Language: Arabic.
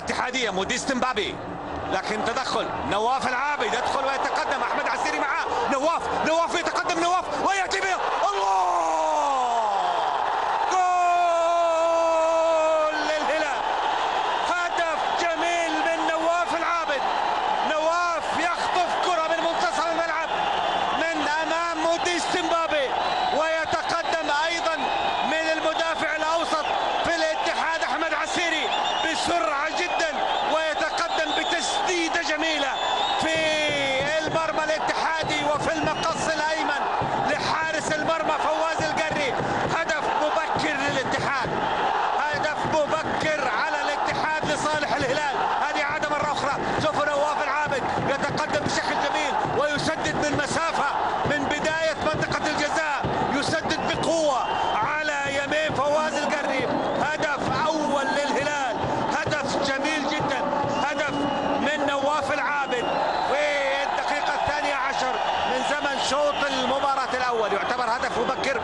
الاتحادية موديست مبابي، لكن تدخل نواف العابد يدخل ويتقدم، احمد عسيري معاه، نواف يتقدم، نواف وياتي به الله، جول للهلال. هدف جميل من نواف العابد، نواف يخطف كرة من منتصف الملعب من امام موديست مبابي، ويتقدم ايضا من المدافع الاوسط في الاتحاد احمد عسيري بسرعة جدا، ويتقدم بتسديدة جميلة في المرمى الاتحادي وفي المقص الايمن لحارس المرمى فواز القري. هدف مبكر للاتحاد، هدف مبكر على الاتحاد لصالح الهلال. هذه عادة مرة اخرى، شوفوا نواف العابد يتقدم بشكل جميل ويسدد من مسافة من بداية منطقة الجزاء، يسدد بقوة على يمين فواز القري. هدف اول للهلال، هدف جميل جدا، هدف من نواف العابد في الدقيقة 12 من زمن شوط المباراة الأول. يعتبر هدف مبكر